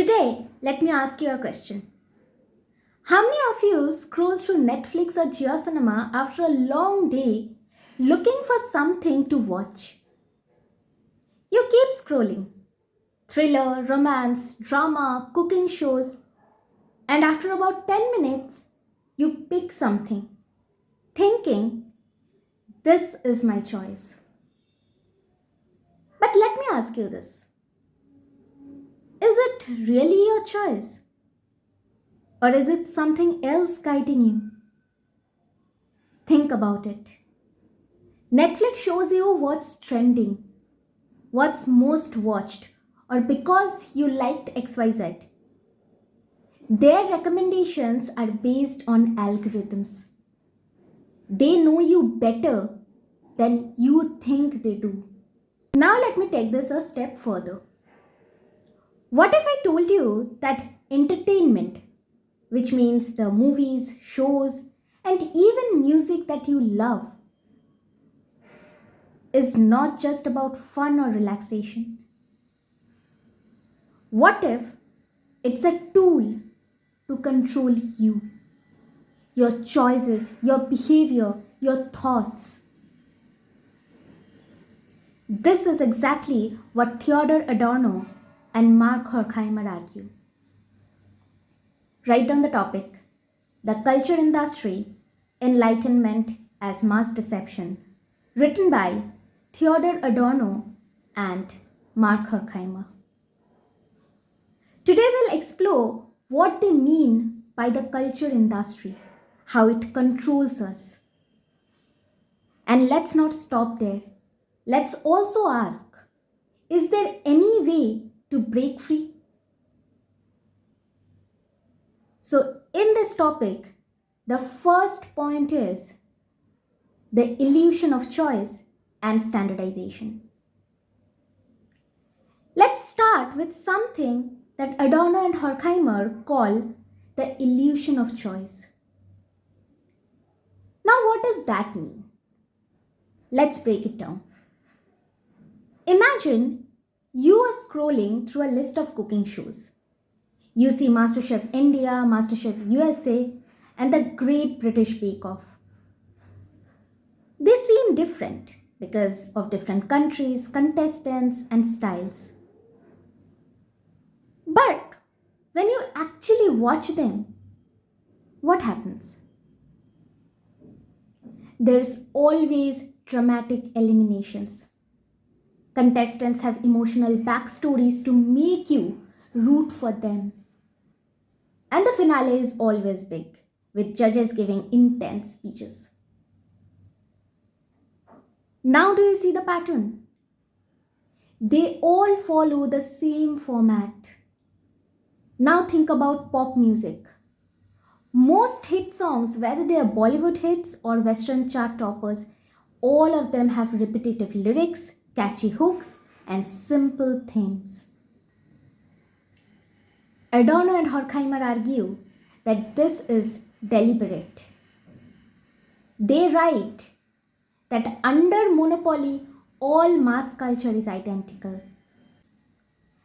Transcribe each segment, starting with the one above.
Today, let me ask you a question. How many of you scroll through Netflix or JioCinema after a long day looking for something to watch? You keep scrolling. Thriller, romance, drama, cooking shows, and after about 10 minutes, you pick something, thinking, this is my choice. But let me ask you this. Is it really your choice? Or is it something else guiding you? Think about it. Netflix shows you what's trending, what's most watched, or because you liked XYZ. Their recommendations are based on algorithms. They know you better than you think they do. Now let me take this a step further. What if I told you that entertainment, which means the movies, shows, and even music that you love, is not just about fun or relaxation? What if it's a tool to control you, your choices, your behavior, your thoughts? This is exactly what Theodor Adorno and Mark Horkheimer argue. Write down the topic: The Culture Industry, Enlightenment as Mass Deception, written by Theodor Adorno and Mark Horkheimer. Today we'll explore what they mean by the culture industry, how it controls us. And let's not stop there. Let's also ask, is there any way to break free? So in this topic, the first point is the illusion of choice and standardization. Let's start with something that Adorno and Horkheimer call the illusion of choice. Now, what does that mean? Let's break it down. Imagine you are scrolling through a list of cooking shows. You see MasterChef India, MasterChef USA, and the Great British Bake Off. They seem different because of different countries, contestants, and styles. But when you actually watch them, what happens? There's always dramatic eliminations. Contestants have emotional backstories to make you root for them. And the finale is always big, with judges giving intense speeches. Now do you see the pattern? They all follow the same format. Now think about pop music. Most hit songs, whether they are Bollywood hits or Western chart toppers, all of them have repetitive lyrics, catchy hooks, and simple themes. Adorno and Horkheimer argue that this is deliberate. They write that under monopoly, all mass culture is identical.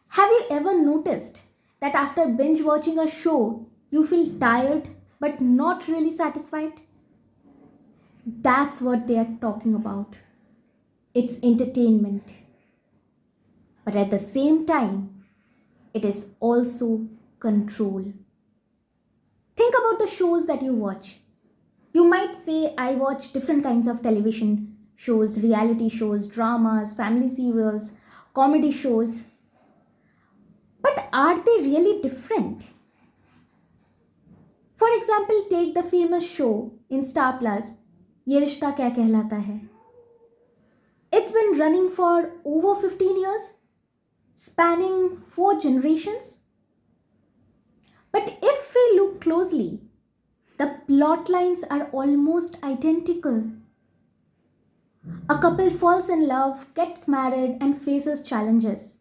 Have you ever noticed that after binge watching a show, you feel tired but not really satisfied? That's what they are talking about. It's entertainment. But at the same time, it is also control. Think about the shows that you watch. You might say, I watch different kinds of television shows, reality shows, dramas, family serials, comedy shows. But are they really different? For example, take the famous show in Star Plus, Ye Rishta Kya Kehlata Hai. It's been running for over 15 years, spanning 4 generations. But if we look closely, the plot lines are almost identical. A couple falls in love, gets married, and faces challenges.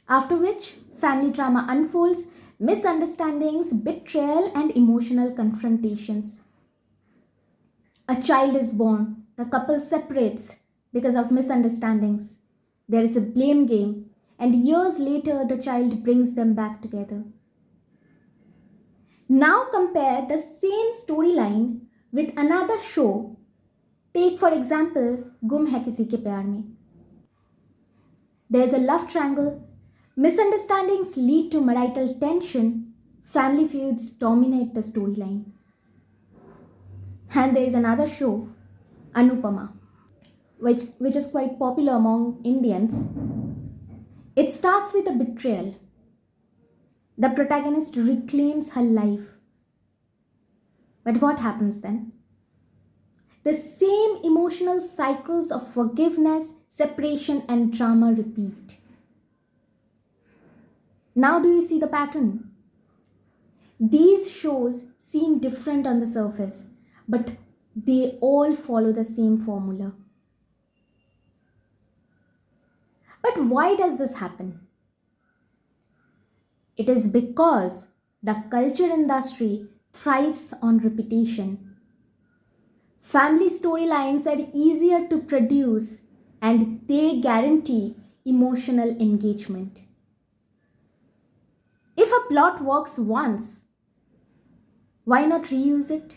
After which, family drama unfolds, misunderstandings, betrayal, and emotional confrontations. A child is born, the couple separates because of misunderstandings. There is a blame game, and years later the child brings them back together. Now compare the same storyline with another show. Take for example, Gum Hai Kisi Ke Pyar Mein. There's a love triangle, misunderstandings lead to marital tension, family feuds dominate the storyline. And there is another show, Anupama, which is quite popular among Indians. It starts with a betrayal. The protagonist reclaims her life. But what happens then? The same emotional cycles of forgiveness, separation, and drama repeat. Now, do you see the pattern? These shows seem different on the surface, but they all follow the same formula. But why does this happen? It is because the culture industry thrives on repetition. Family storylines are easier to produce and they guarantee emotional engagement. If a plot works once, why not reuse it?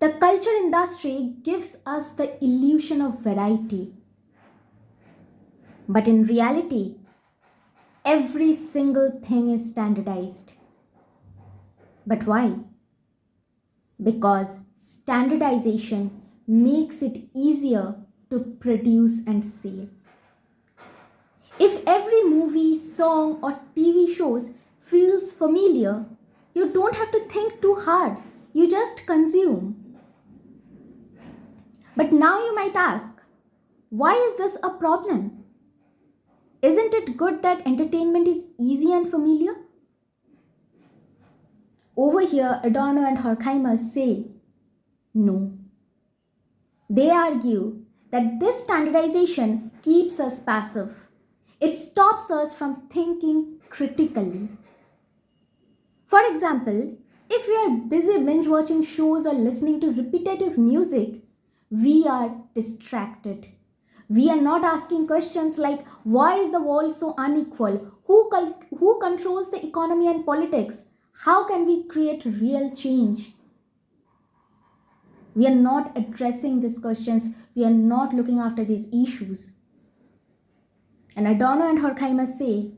The culture industry gives us the illusion of variety. But in reality, every single thing is standardized. But why? Because standardization makes it easier to produce and sell. If every movie, song, or TV shows feels familiar, you don't have to think too hard. You just consume. But now you might ask, why is this a problem? Isn't it good that entertainment is easy and familiar? Over here, Adorno and Horkheimer say, no. They argue that this standardization keeps us passive. It stops us from thinking critically. For example, if we are busy binge watching shows or listening to repetitive music, we are distracted. We are not asking questions like, why is the world so unequal? Who controls the economy and politics? How can we create real change? We are not addressing these questions. We are not looking after these issues. And Adorno and Horkheimer say,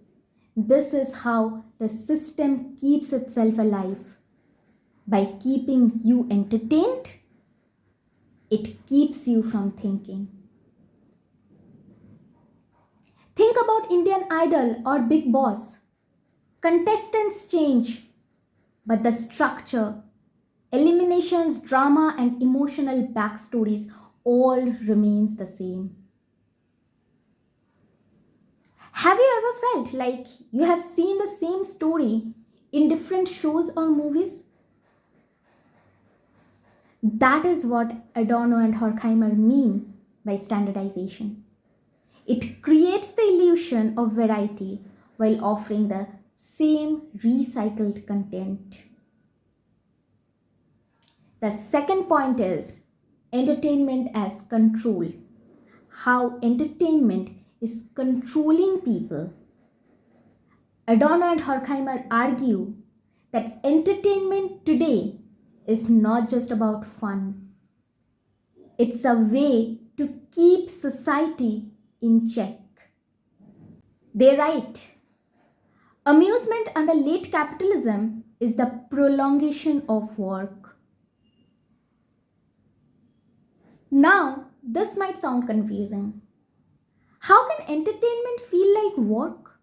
this is how the system keeps itself alive. By keeping you entertained, it keeps you from thinking. Think about Indian Idol or Big Boss. Contestants change, but the structure, eliminations, drama, and emotional backstories all remains the same. Have you ever felt like you have seen the same story in different shows or movies? That is what Adorno and Horkheimer mean by standardization. It creates the illusion of variety while offering the same recycled content. The second point is entertainment as control. How entertainment is controlling people. Adorno and Horkheimer argue that entertainment today is not just about fun. It's a way to keep society in check. They write, amusement under late capitalism is the prolongation of work. Now, this might sound confusing. How can entertainment feel like work?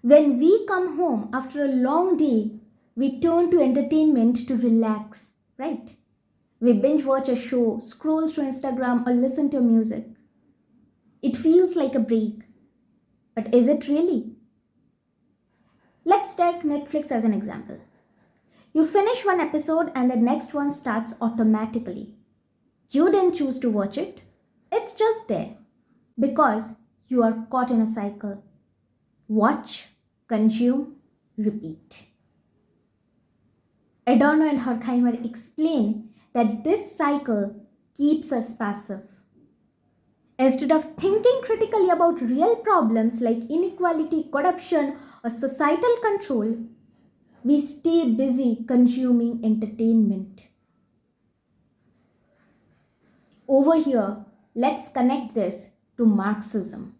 When we come home after a long day, we turn to entertainment to relax, right? We binge watch a show, scroll through Instagram, or listen to music. It feels like a break. But is it really? Let's take Netflix as an example. You finish one episode and the next one starts automatically. You didn't choose to watch it. It's just there. Because you are caught in a cycle. Watch, consume, repeat. Adorno and Horkheimer explain that this cycle keeps us passive. Instead of thinking critically about real problems like inequality, corruption, or societal control, we stay busy consuming entertainment. Over here, let's connect this to Marxism.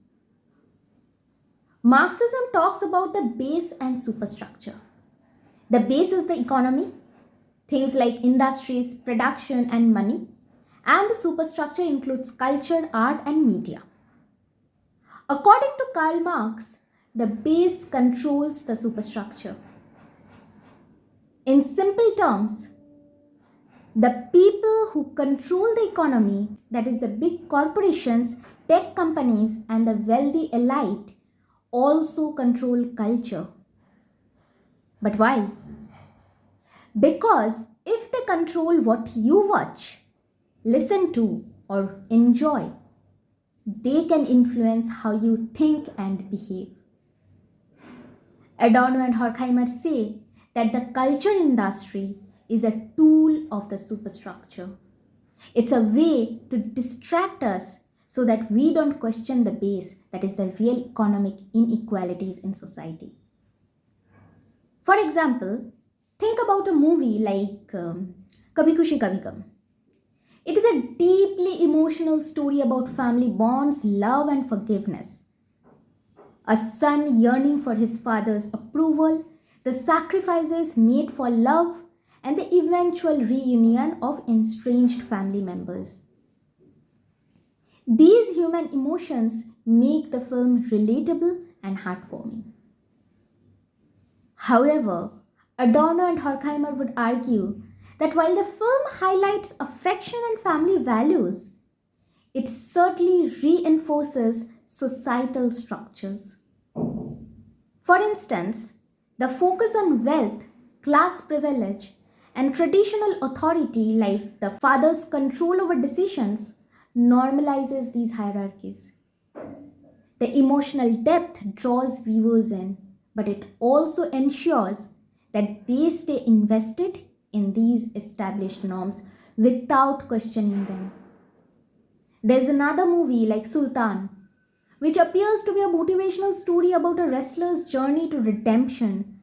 Marxism talks about the base and superstructure. The base is the economy, things like industries, production, and money, and the superstructure includes culture, art, and media. According to Karl Marx, the base controls the superstructure. In simple terms, the people who control the economy, that is, the big corporations, tech companies, and the wealthy elite, also control culture. But why? Because if they control what you watch, listen to, or enjoy, they can influence how you think and behave. Adorno and Horkheimer say that the culture industry is a tool of the superstructure. It's a way to distract us so that we don't question the base, that is, the real economic inequalities in society. For example, think about a movie like Kabhi Khushi Kabhi Gum. It is a deeply emotional story about family bonds, love, and forgiveness. A son yearning for his father's approval, the sacrifices made for love, and the eventual reunion of estranged family members. These human emotions make the film relatable and heartwarming. However, Adorno and Horkheimer would argue that while the film highlights affection and family values, it certainly reinforces societal structures. For instance, the focus on wealth, class privilege, and traditional authority, like the father's control over decisions, normalizes these hierarchies. The emotional depth draws viewers in, but it also ensures that they stay invested in these established norms without questioning them. There's another movie like Sultan, which appears to be a motivational story about a wrestler's journey to redemption.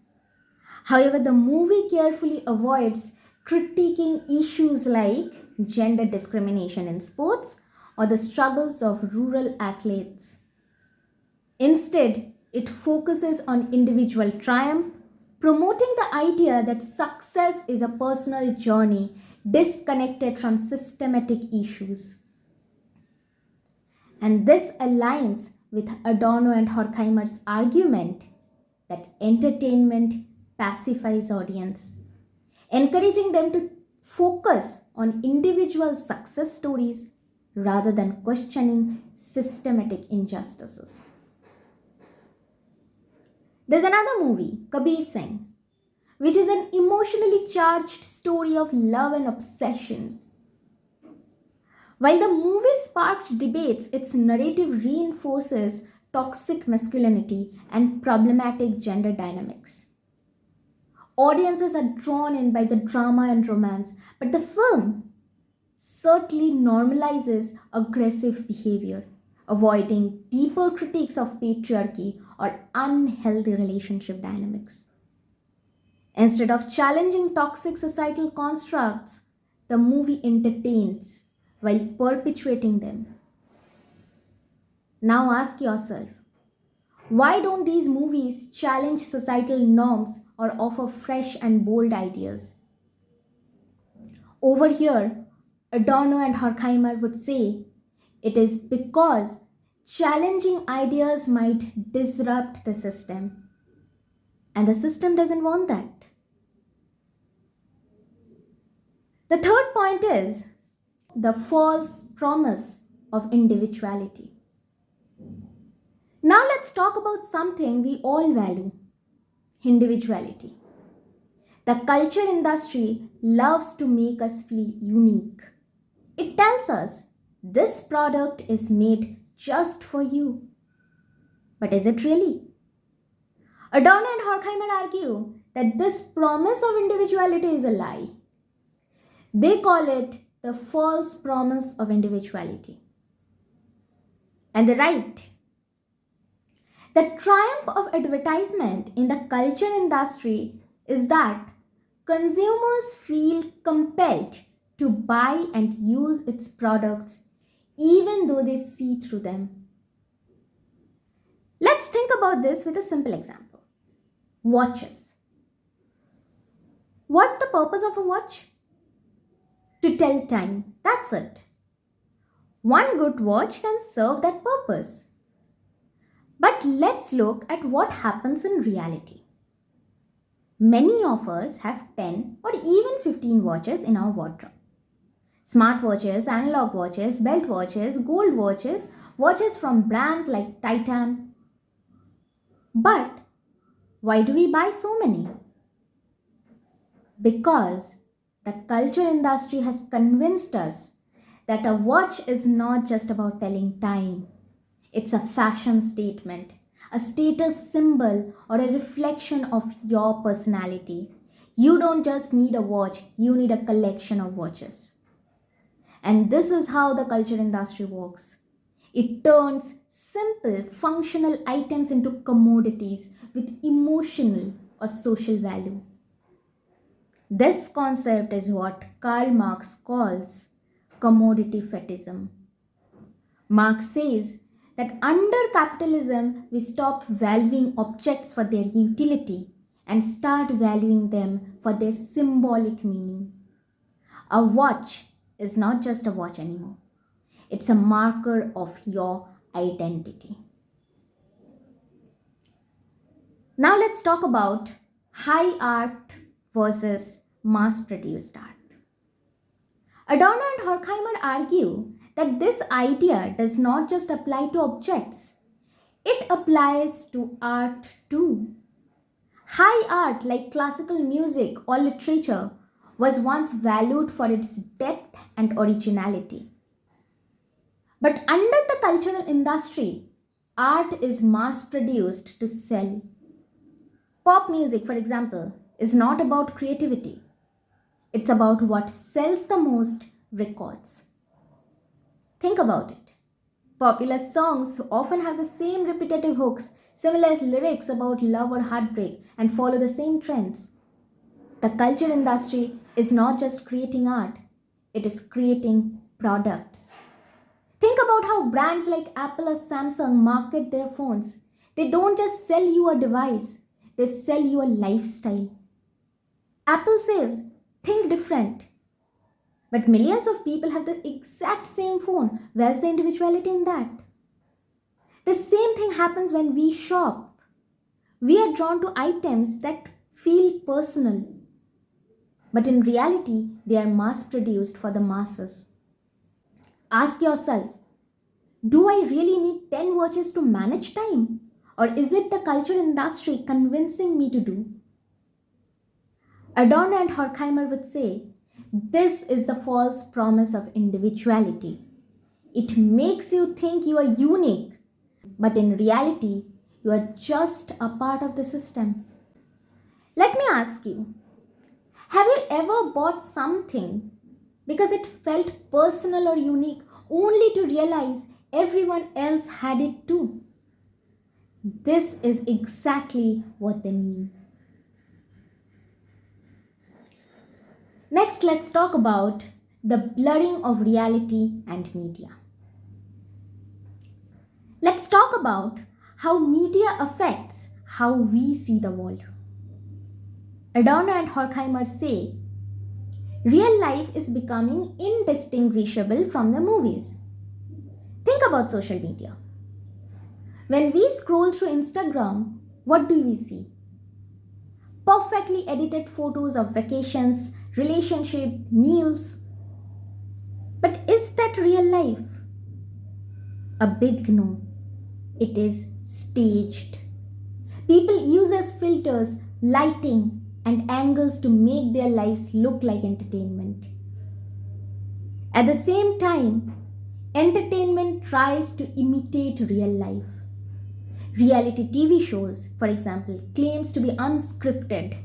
However, the movie carefully avoids critiquing issues like gender discrimination in sports or the struggles of rural athletes. Instead, it focuses on individual triumph, promoting the idea that success is a personal journey disconnected from systematic issues. And this aligns with Adorno and Horkheimer's argument that entertainment pacifies audience, encouraging them to focus on individual success stories rather than questioning systematic injustices. There's another movie, Kabir Singh, which is an emotionally charged story of love and obsession. While the movie sparked debates, its narrative reinforces toxic masculinity and problematic gender dynamics. Audiences are drawn in by the drama and romance, but the film certainly normalizes aggressive behavior, avoiding deeper critiques of patriarchy or unhealthy relationship dynamics. Instead of challenging toxic societal constructs, the movie entertains while perpetuating them. Now ask yourself, why don't these movies challenge societal norms or offer fresh and bold ideas? Over here, Adorno and Horkheimer would say it is because challenging ideas might disrupt the system, and the system doesn't want that. The third point is the false promise of individuality. Now let's talk about something we all value, individuality. The culture industry loves to make us feel unique. It tells us this product is made just for you. But is it really? Adorno and Horkheimer argue that this promise of individuality is a lie. They call it the false promise of individuality. and the right. The triumph of advertisement in the culture industry is that consumers feel compelled to buy and use its products even though they see through them. Let's think about this with a simple example. Watches. What's the purpose of a watch? To tell time. That's it. One good watch can serve that purpose. But let's look at what happens in reality. Many of us have 10 or even 15 watches in our wardrobe. Smartwatches, analog watches, belt watches, gold watches, watches from brands like Titan. But why do we buy so many? Because the culture industry has convinced us that a watch is not just about telling time. It's a fashion statement, a status symbol, or a reflection of your personality. You don't just need a watch, you need a collection of watches. And this is how the culture industry works. It turns simple, functional items into commodities with emotional or social value. This concept is what Karl Marx calls commodity fetishism. Marx says that under capitalism, we stop valuing objects for their utility and start valuing them for their symbolic meaning. A watch is not just a watch anymore. It's a marker of your identity. Now let's talk about high art versus mass-produced art. Adorno and Horkheimer argue that this idea does not just apply to objects. It applies to art too. High art like classical music or literature was once valued for its depth and originality. But under the cultural industry, art is mass-produced to sell. Pop music, for example, is not about creativity. It's about what sells the most records. Think about it. Popular songs often have the same repetitive hooks, similar lyrics about love or heartbreak, and follow the same trends. The culture industry is not just creating art, it is creating products. Think about how brands like Apple or Samsung market their phones. They don't just sell you a device, they sell you a lifestyle. Apple says, think different. But millions of people have the exact same phone. Where's the individuality in that? The same thing happens when we shop. We are drawn to items that feel personal. But in reality, they are mass-produced for the masses. Ask yourself, do I really need 10 watches to manage time? Or is it the culture industry convincing me to do? Adorno and Horkheimer would say, this is the false promise of individuality. It makes you think you are unique, but in reality, you are just a part of the system. Let me ask you, have you ever bought something because it felt personal or unique only to realize everyone else had it too? This is exactly what they mean. Next, let's talk about the blurring of reality and media. Let's talk about how media affects how we see the world. Adorno and Horkheimer say, real life is becoming indistinguishable from the movies. Think about social media. When we scroll through Instagram, what do we see? Perfectly edited photos of vacations, relationship, meals. But is that real life? A big no. It is staged. People use as filters, lighting, and angles to make their lives look like entertainment. At the same time, entertainment tries to imitate real life. Reality TV shows, for example, claims to be unscripted,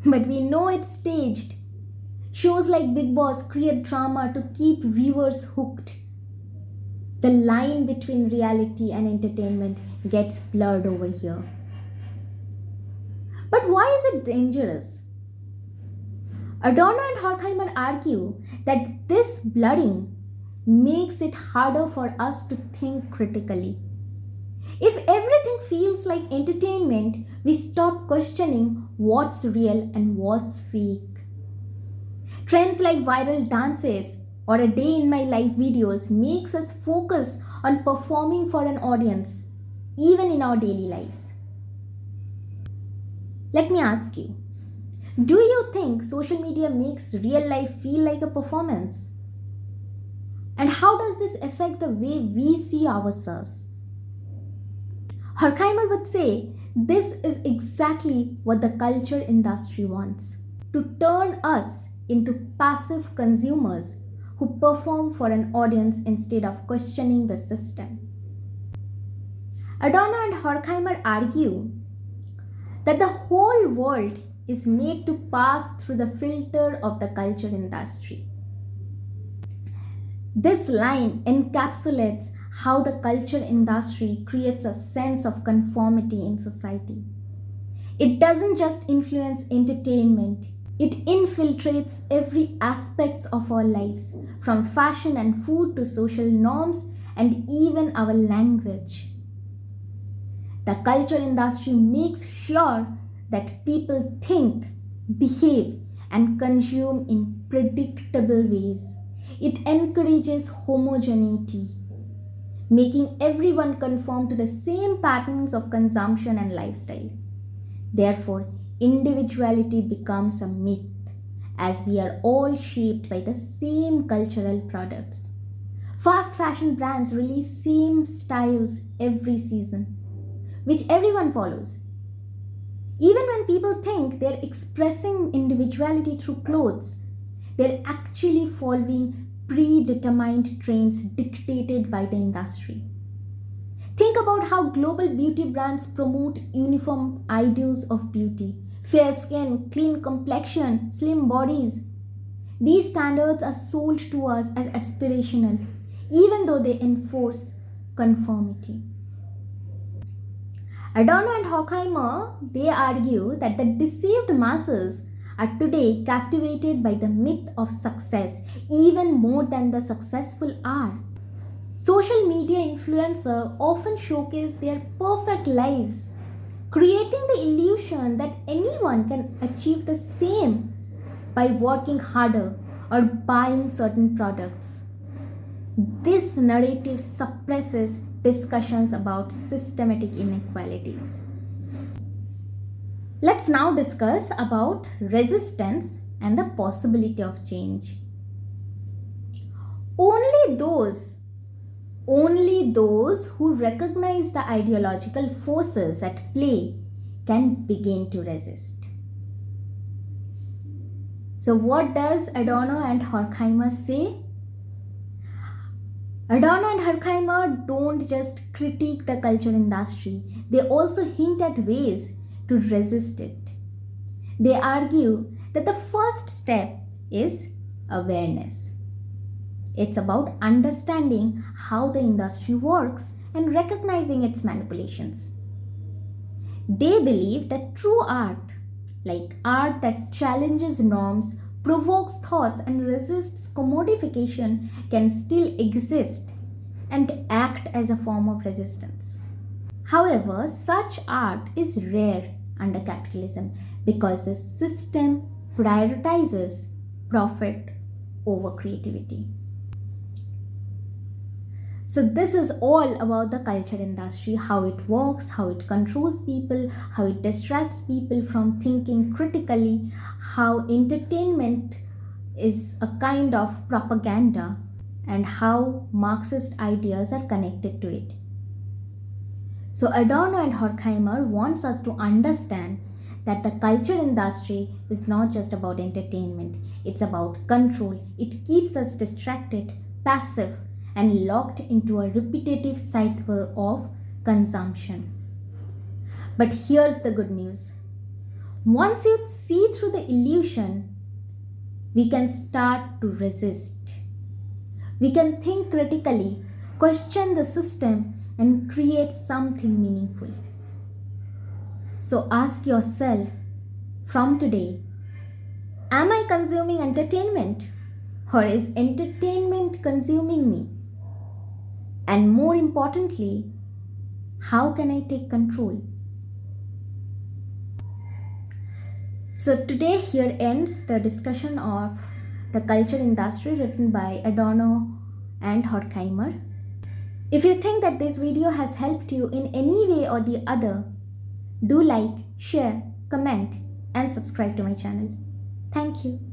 but we know it's staged. Shows like Big Boss create drama to keep viewers hooked. The line between reality and entertainment gets blurred over here. But why is it dangerous? Adorno and Horkheimer argue that this blurring makes it harder for us to think critically. If everything feels like entertainment, we stop questioning what's real and what's fake. Trends like viral dances or a day in my life videos makes us focus on performing for an audience, even in our daily lives. Let me ask you, do you think social media makes real life feel like a performance? And how does this affect the way we see ourselves? Horkheimer would say this is exactly what the culture industry wants, to turn us into passive consumers who perform for an audience instead of questioning the system. Adorno and Horkheimer argue that the whole world is made to pass through the filter of the culture industry. This line encapsulates how the culture industry creates a sense of conformity in society. It doesn't just influence entertainment, it infiltrates every aspect of our lives, from fashion and food to social norms and even our language. The culture industry makes sure that people think, behave, and consume in predictable ways. It encourages homogeneity, making everyone conform to the same patterns of consumption and lifestyle. Therefore, individuality becomes a myth, as we are all shaped by the same cultural products. Fast fashion brands release same styles every season, which everyone follows. Even when people think they're expressing individuality through clothes, they're actually following predetermined trends dictated by the industry. Think about how global beauty brands promote uniform ideals of beauty: fair skin, clean complexion, slim bodies. These standards are sold to us as aspirational, even though they enforce conformity. Adorno and Horkheimer, they argue that the deceived masses are today captivated by the myth of success even more than the successful are. Social media influencers often showcase their perfect lives, creating the illusion that anyone can achieve the same by working harder or buying certain products. This narrative suppresses discussions about systematic inequalities. Let's now discuss about resistance and the possibility of change. Only those who recognize the ideological forces at play can begin to resist. So what does Adorno and Horkheimer say? Adorno and Horkheimer don't just critique the culture industry, they also hint at ways to resist it. They argue that the first step is awareness. It's about understanding how the industry works and recognizing its manipulations. They believe that true art, like art that challenges norms, provokes thoughts, and resists commodification, can still exist and act as a form of resistance. However, such art is rare under capitalism because the system prioritizes profit over creativity. So this is all about the culture industry, how it works, how it controls people, how it distracts people from thinking critically, how entertainment is a kind of propaganda, and how Marxist ideas are connected to it. So Adorno and Horkheimer wants us to understand that the culture industry is not just about entertainment, it's about control. It keeps us distracted, passive, and locked into a repetitive cycle of consumption. But here's the good news. Once you see through the illusion, we can start to resist. We can think critically, question the system, and create something meaningful. So ask yourself from today, am I consuming entertainment, or is entertainment consuming me? And more importantly, how can I take control? So today here ends the discussion of the culture industry written by Adorno and Horkheimer. If you think that this video has helped you in any way or the other, do like, share, comment and subscribe to my channel. Thank you.